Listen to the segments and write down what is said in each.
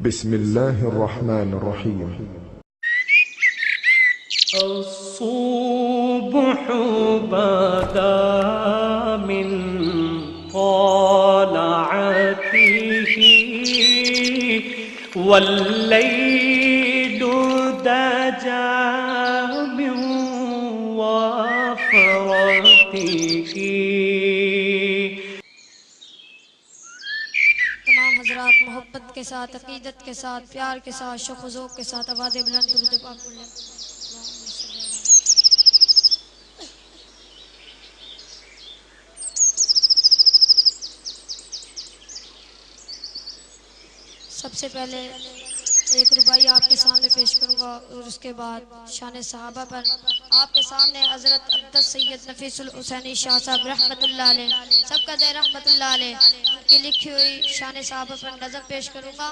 بسم الله الرحمن الرحيم. الصبح بدا من طلعته والليل دجى من وفرته. تمام حضرات محبت کے ساتھ، عقیدت کے ساتھ، پیار کے ساتھ، شوق و ذوق کے ساتھ آواز بلند درود پاک بولیں. سب سے پہلے ایک ربائی آپ کے سامنے پیش کروں گا اور اس کے بعد شان صحابہ پر آپ کے سامنے حضرت اقدس سید نفیس الحسینی شاہ صاحب رحمت اللہ علیہ سب کا دے رحمت اللہ علیہ ان کی لکھی ہوئی شان صحابہ پر نظم پیش کروں گا.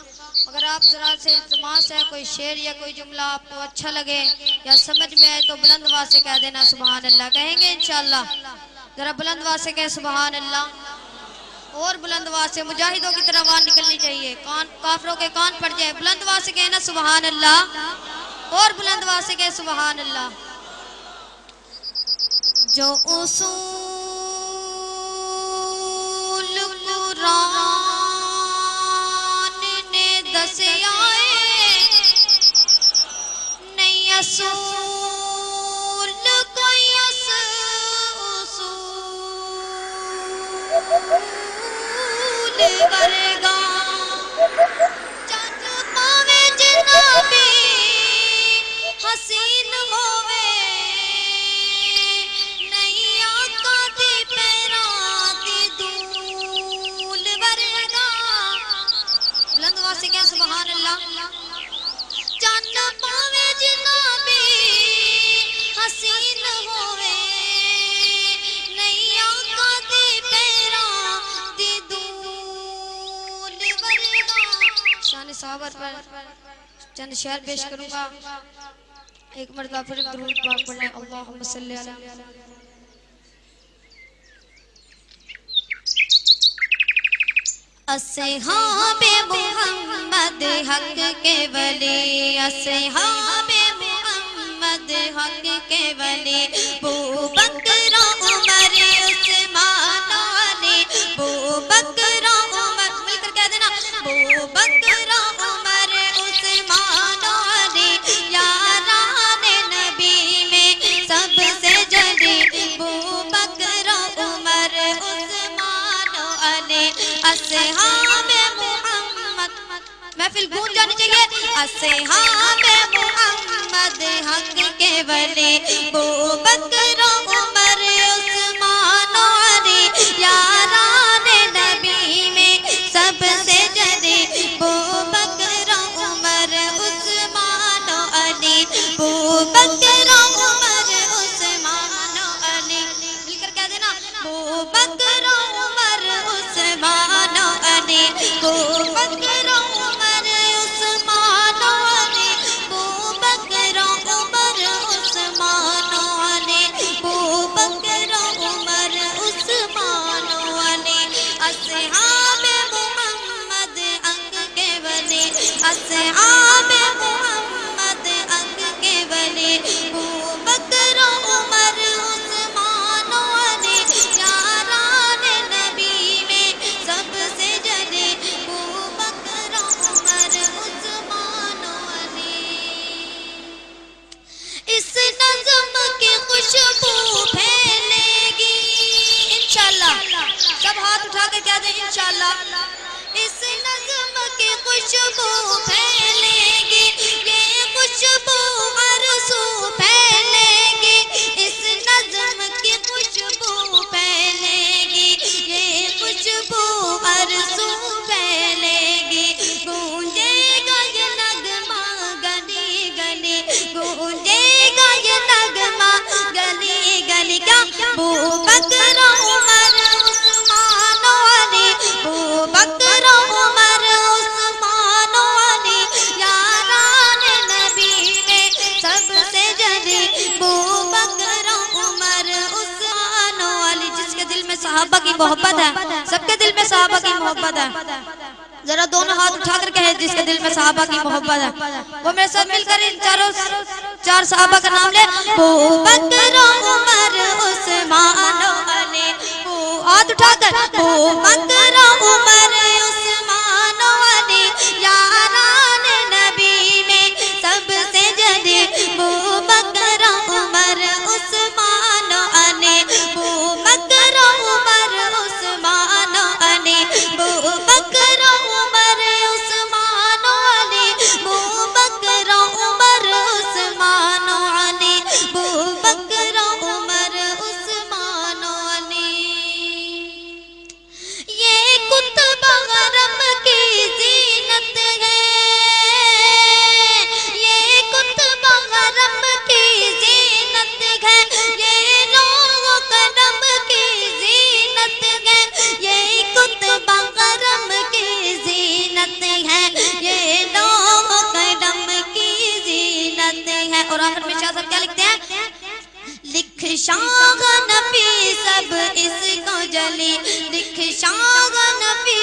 اگر آپ ذرا سے التماس ہے کوئی شعر یا کوئی جملہ آپ کو اچھا لگے یا سمجھ میں آئے تو بلند آواز سے کہہ دینا سبحان اللہ. کہیں گے انشاءاللہ؟ ذرا بلند آواز سے کہیں سبحان اللہ. اور بلند آواز سے مجاہدوں کی طرح آواز نکلنی چاہیے، کافروں کے کان پڑ جائے. بلند آواز سے کہنا سبحان اللہ، اور بلند آواز سے کہے سبحان اللہ. جو اصول قرآن نے دسے آئے نہیں اصول کوئی اصول ورگا چند پاوے جنابی حسین ہوئے نہیں آقا دی پیران دی دول ورگا. بلند آواز سے کہیں سبحان اللہ. چند پاوے جنابی حسین ہوئے نہیں آقا دی پیران دی دول ورگا. شان صحابہ پر چند شعر پیش کروں گا. ایک مرتبہ پھر درود پاک پڑھیں. اللہم صلی علی اصحاب محمد حق کے ولی، اصحاب محمد حق کے ولی، ابوبکر عمر عثمان علی، ابوبکر عمر مل کر کہہ دینا ابوبکر عمر عثمان علی، یاران نبی میں سب سے جلی، ابوبکر عمر عثمان علی. اصحاب محمد محفل گونج جانی چاہیے. اصحاب محمد حق کے ولی، ابوبکر عمر عثمان علی، یاران نبی میں سب سے جلی، ابوبکر عمر عثمان علی، ابوبکر عمر عثمان علی. مل کر کہہ دینا ابوبکر عمر عثمان علی، ابوبکر عمر عثمان علی، ابوبکر عمر عثمان علی، ابوبکر عمر عثمان علی. اصحاب محمد انگ کے ولی، اصحاب محمد انگ کے ولی، ابوبکر عمر عثمان علی، یاران نبی میں سب سے جلی، ابوبکر عمر عثمان علی. اس نظم کی خوشبو پھیلے گی انشاءاللہ. سب ہاتھ اٹھا کے کہہ دیں انشاءاللہ. اس نظم کی خوشبو پھیلے گی، یہ خوشبو عرصو پھیلے گی. اس نظم کی خوشبو پھیلے گی، یہ خوشبو عرصو پھیلے گی. گونجے گا یہ نغمہ گلی گلی، گونجے گا یہ نغمہ گلی گلی. کیا ابوبکر عمر عثمان علی، ابوبکر عمر عثمان علی، یاران نبی میں سب سے جلی، ابوبکر عمر عثمان علی. جس کے دل میں صحابہ کی محبت ہے، سب کے دل میں صحابہ کی محبت ہے. ذرا دونوں ہاتھ اٹھا کر کہے جس کے دل میں صحابہ کی محبت ہے وہ میرے ساتھ مل کر ان چار صحابہ کا نام لے. ابو بکر عمر عثمان و علی. ہاتھ اٹھا کر ابو بکر عمر عثمان و علی یاران نبی میں سب سے جدی. ابو بکر عمر عثمان و علی. ابو بکر عمر عثمان و علی. ابو بکر عمر عثمان و علی. ابو بکر عمر عثمان و علی. ابو بکر عمر عثمان و علی. یہ کتب حرم کی زینت ہے. یہ کتب حرم کی زینت ہے. یہ نو قدم کی زینت ہے. یہ کتب حرم کی زینت ہے. یہ نو قدم کی زینت ہے. اور آخر میں شاہ صاحب کیا لکھتے ہیں؟ لکھ شاہ نبی سب اس کو جلی. لکھ شاہ نبی